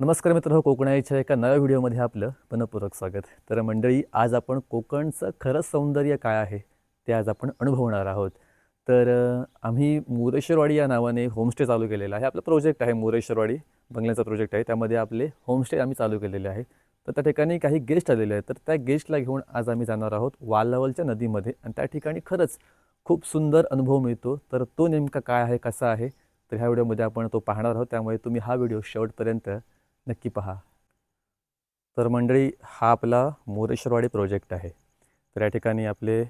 नमस्कार मित्रांनो, कोकणाच्या एका नव्या व्हिडिओमध्ये आपलं मनपूर्वक स्वागत. तर मंडळी, आज आपण कोकणचं खरंच सौंदर्य काय आहे ते आज आपण अनुभवणार आहोत. तर आम्ही मुरेश्वरवाडी या नावाने होमस्टे चालू केलेला आहे. आपला प्रोजेक्ट आहे मुरेश्वरवाडी बंगल्याचा प्रोजेक्ट आहे. त्यामध्ये आपले होमस्टे आम्ही चालू केलेले आहे. तर त्या ठिकाणी काही गेस्ट आलेले आहेत. तर त्या गेस्टला घेऊन आज आम्ही जाणार आहोत वालावलच्या नदीमध्ये आणि त्या ठिकाणी खरंच खूप सुंदर अनुभव मिळतो. तर तो नेमका काय आहे, कसा आहे, तर ह्या व्हिडिओमध्ये आपण तो पाहणार आहोत. त्यामुळे तुम्ही हा व्हिडिओ शेवटपर्यंत नक्की पहा. तर मंडळी, हा आपला मोरेश्वरवाडी प्रोजेक्ट आहे. तर या ठिकाणी आपले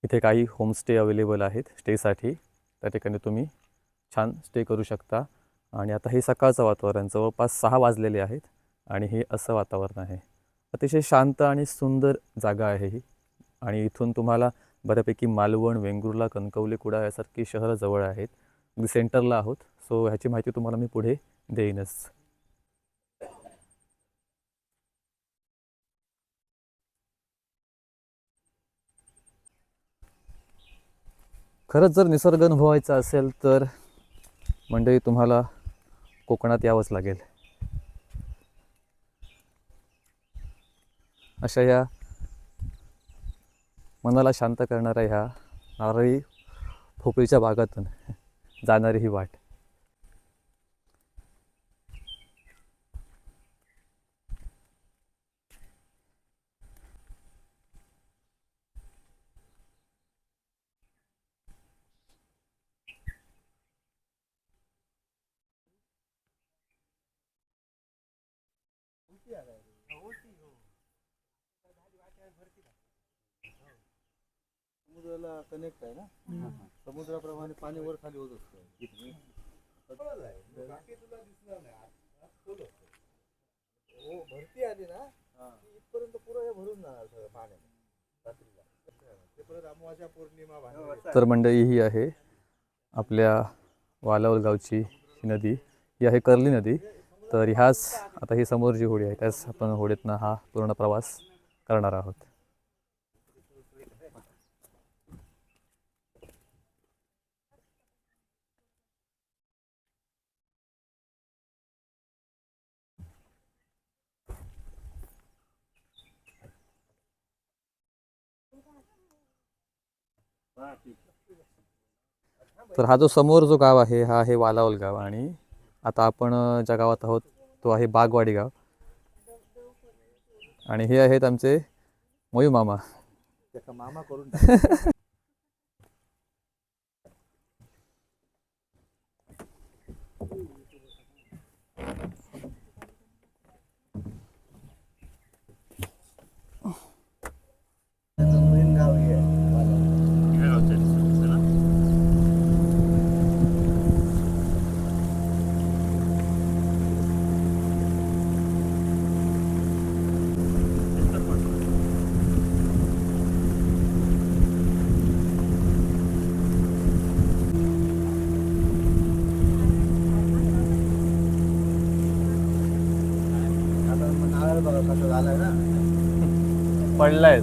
इथे काही होमस्टे अवेलेबल आहेत स्टेसाठी. त्या ठिकाणी तुम्ही छान स्टे करू शकता. आणि आता हे सकाळचं वातावरण, जवळपास 6 वाजलेले आहेत आणि हे असं वातावरण आहे. अतिशय शांत आणि सुंदर जागा आहे ही. आणि इथून तुम्हाला बऱ्यापैकी मालवण, वेंगुर्ला, कणकवली, कुडाळ यासारखी शहरं जवळ आहेत. अगदी सेंटरला आहोत. सो ह्याची माहिती तुम्हाला मी पुढे देईनच. खरंच जर निसर्ग अनुभवायचा असेल तर मंडळी तुम्हाला कोकणात यावंच लागेल. अशा या मनाला शांत करणाऱ्या ह्या नारळी भोपळीच्या बागातून जाणारी ही वाट. समुद्राला कनेक्ट आहे ना. समुद्राप्रमाणे पाणी वर खाली होत असतं. हो, भरती आली ना की इथपर्यंत पुरं हे भरून जाणार सगळं पाण्याने रात्रीला. ते परत अमावास्या पौर्णिमा भांडे. तर मंडळी, ही आहे आपल्या वालावल गावची ही नदी. ही आहे कर्ली नदी. तर ह्याच आता ही समोर जी होडी आहे त्याच आपण होडीतनं हा पूर्ण प्रवास करणार आहोत. तर हा जो समोर जो गाव आहे हा आहे वालावल गाव. आणि आता आपण ज्या गावात आहोत तो आहे बागवाडी गाव. आणि हे आहेत आमचे मयू मामा. त्याचा मामा करून टाक. मेन गाव हे आहे. आता नारळ बघा कसं झालंय ना. पडलाय.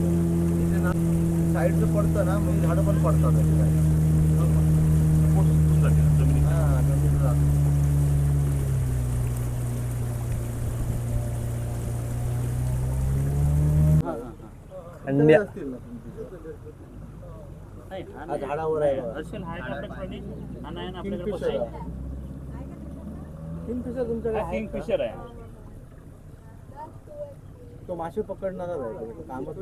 साईडचं पडतं ना मग झाडं पण पडतात. झाडावर आहे. किंगफिशर तुमच्याकडे किंगफिशर आहे. तो मासे पकडणारच आहे. कामच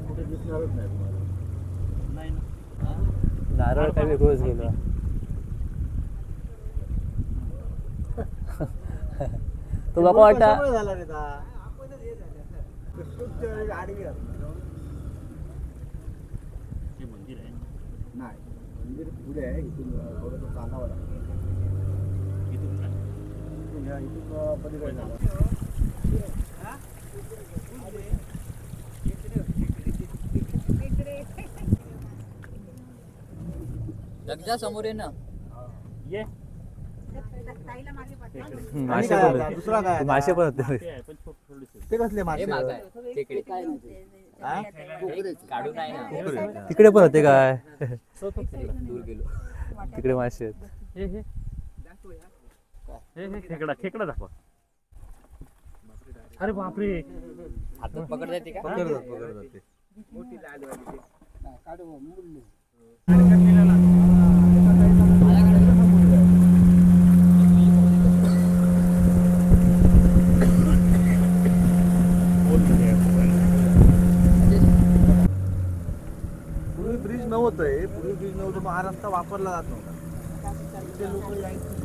कुठे दिसणारच नाही तुम्हाला. नारळ काय वेगळंच गेलं. तुला काय वाटतं? झाला रे आडवी मंदिर आहे नाही. मंदिर पुढे आहे. इथून थोडंसं चालावं लागतं. इथून पलीकडे झालं. लग जा समोर आहे ना. ये. ताईला मागे पाठव. मासे काय पण आता? दुसरा काय होते. आता? मासे पण होते ते आहे पण थोडीशी. ते कसले मासे हे माझा हा? आहे खेकडे काढून आहे ना. तिकडे पण होते काय दूर गेलो तिकडे मासे आहेत. हे खेकडा खेकडा दाखवा. अरे बापरे. हातात पकडता येते का पकडतात ते. पूर्वी ब्रिज नव्हतं, पूर्वी ब्रिज नव्हतं, मग हा रस्ता वापरला जात नव्हता. इथे लोक यायचे.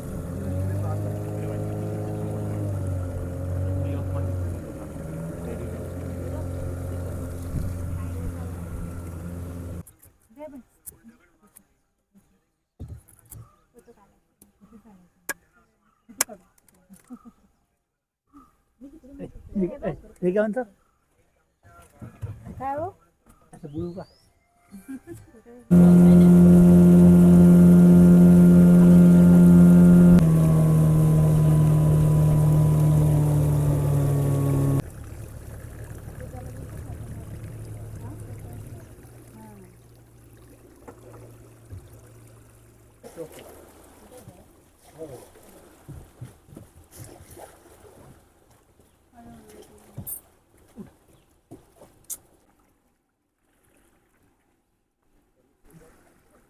हे काय म्हणतात? काय हो बुळू का?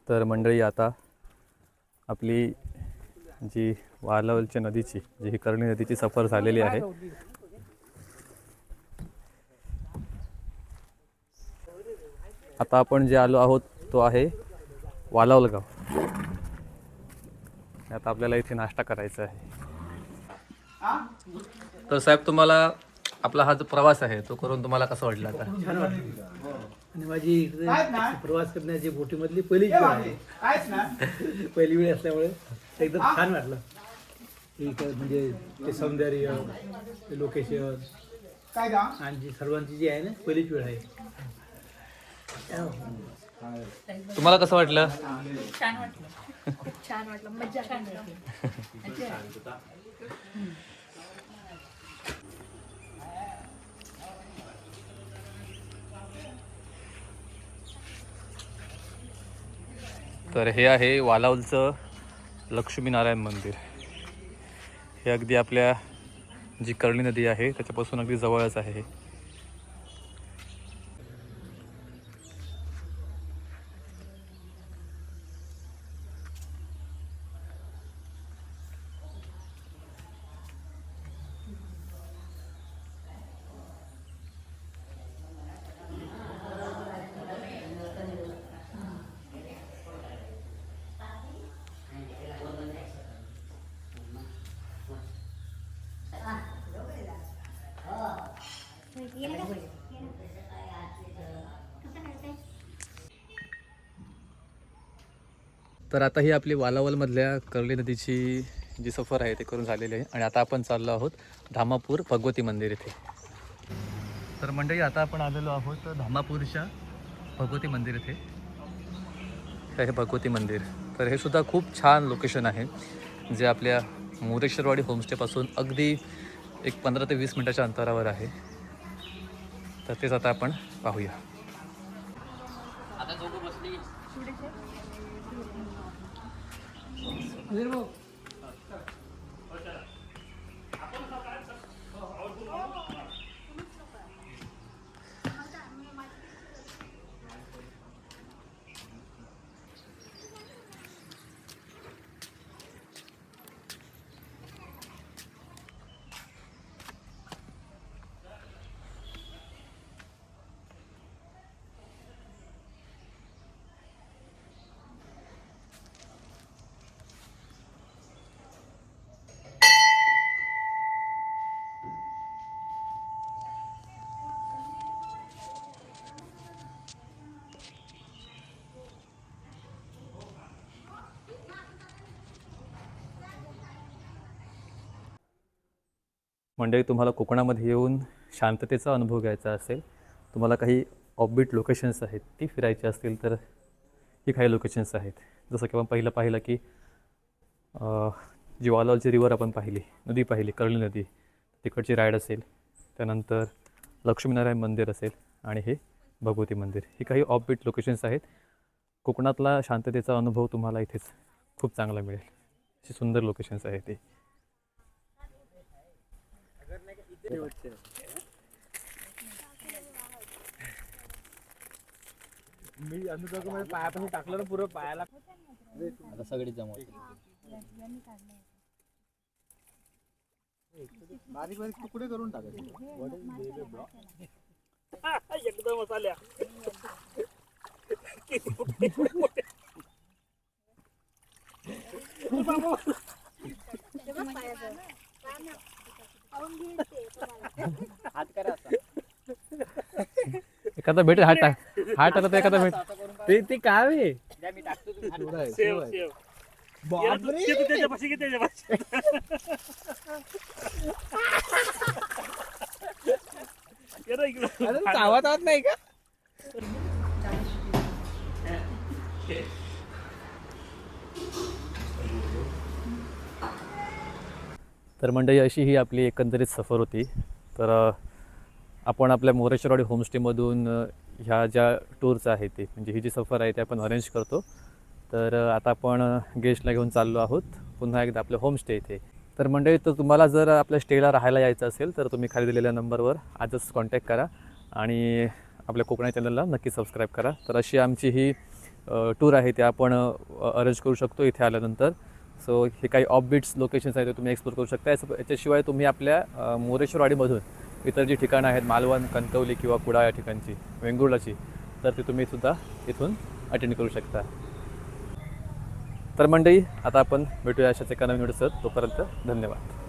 तर मंडळी आता आपली जी वालावलच्या नदीची जी ही कर्णी नदीची सफर झालेली आहे. आता आपण जे आलो आहोत तो आहे वालावल गाव. आता आपल्याला इथे नाश्ता करायचा आहे. तर साहेब तुम्हाला आपला हा जो प्रवास आहे तो करून तुम्हाला कसं वाटलं आता? छान वाटलं. आणि माझी इकडे प्रवास करण्याची बोटीमधली पहिलीच वेळ आहे. पहिली वेळ असल्यामुळे एकदम छान वाटलं. इकडे म्हणजे ते सौंदर्य, ते लोकेशन आणि जी सर्वांची जी आहे ना पहिलीच वेळ आहे. तुम्हाला कसं वाटलं? छान वाटलं खूप छान वाटलं मज्जा छान तर हे आहे वालावलचं लक्ष्मीनारायण मंदिर. हे अगदी आपल्या जी कर्णी नदी आहे त्याच्यापासून अगदी जवळच आहे हे. तर आता ही आपली वालावलमधल्या कर्णी नदीची जी सफर आहे ते करून झालेली आहे आणि आता आपण चाललो आहोत धामापूर भगवती मंदिर इथे. तर मंडळी आता आपण आलेलो आहोत धामापूरच्या भगवती मंदिर इथे. हे आहे भगवती मंदिर. तर हे सुद्धा खूप छान लोकेशन आहे जे आपल्या मोरेश्वरवाडी होमस्टेपासून अगदी एक 15 ते 20 मिनटाच्या अंतरावर आहे. तर तेच आता आपण पाहूया. आता दोघं बसली मंडळी तुम्हाला कोकणामध्ये येऊन शांततेचा अनुभव घ्यायचा असेल, तुम्हाला काही ऑफबीट लोकेशन्स आहेत ती फिरायची असतील तर ही काही लोकेशन्स आहेत. जसं की आपण पाहिलं की जी वालावलची रिवर आपण पाहिली, नदी पाहिली, कर्ली नदी, तिकडची राईड असेल, त्यानंतर लक्ष्मीनारायण मंदिर असेल आणि हे भगवती मंदिर, ही काही ऑफबीट लोकेशन्स आहेत. कोकणातला शांततेचा अनुभव तुम्हाला इथेच खूप चांगला मिळेल. अशी सुंदर लोकेशन्स आहेत ते. मी अनुजाकडे पायापासून टाकलं ना पुरं पायाला. आता सगळी जमवते. बारीक बारीक तुकडे करून टाकायचे. एकदम आल्या. हात करा आता. एखादा भेटेल हात आला तर एखादा भेट. ते काय आहे? द्या, मी टाकतो तुम्ही हात. तेवढा आहे, सेव तेवढा आहे. सेव. घे तू त्याच्यापाशी, घे त्याच्यापाशी. ये रे इकडं. गावात नाही का? तर मंडळी अशी ही आपली एकंदरीत सफर होती. तर आपण आपल्या मोरेश्वरवाडी होमस्टेमधून ह्या ज्या टूर्स आहेत ते म्हणजे ही जी सफर आहे ते आपण अरेंज करतो. तर आता आपण गेस्टला घेऊन चाललो आहोत पुन्हा एकदा आपलं होमस्टे इथे. तर मंडळी, तर तुम्हाला जर आपल्या स्टेला राहायला यायचं असेल तर तुम्ही खाली दिलेल्या नंबरवर आजच कॉन्टॅक्ट करा आणि आपल्या कोकणी चॅनलला नक्की सबस्क्राईब करा. तर अशी आमची ही टूर आहे ते आपण अरेंज करू शकतो इथे आल्यानंतर. सो हे काही ऑफबीट्स लोकेशन्स आहेत ते तुम्ही एक्सप्लोर करू शकता. याच्याशिवाय तुम्ही आपल्या मोरेश्वरवाडीमधून इतर जी ठिकाणं आहेत मालवण, कणकवली किंवा कुडाळ या ठिकाणची, वेंगुर्लाची, तर ती तुम्ही सुद्धा इथून अटेंड करू शकता. तर मंडळी, आता आपण भेटूया अशाच एका नवीन व्हिडिओसोबत. तोपर्यंत धन्यवाद.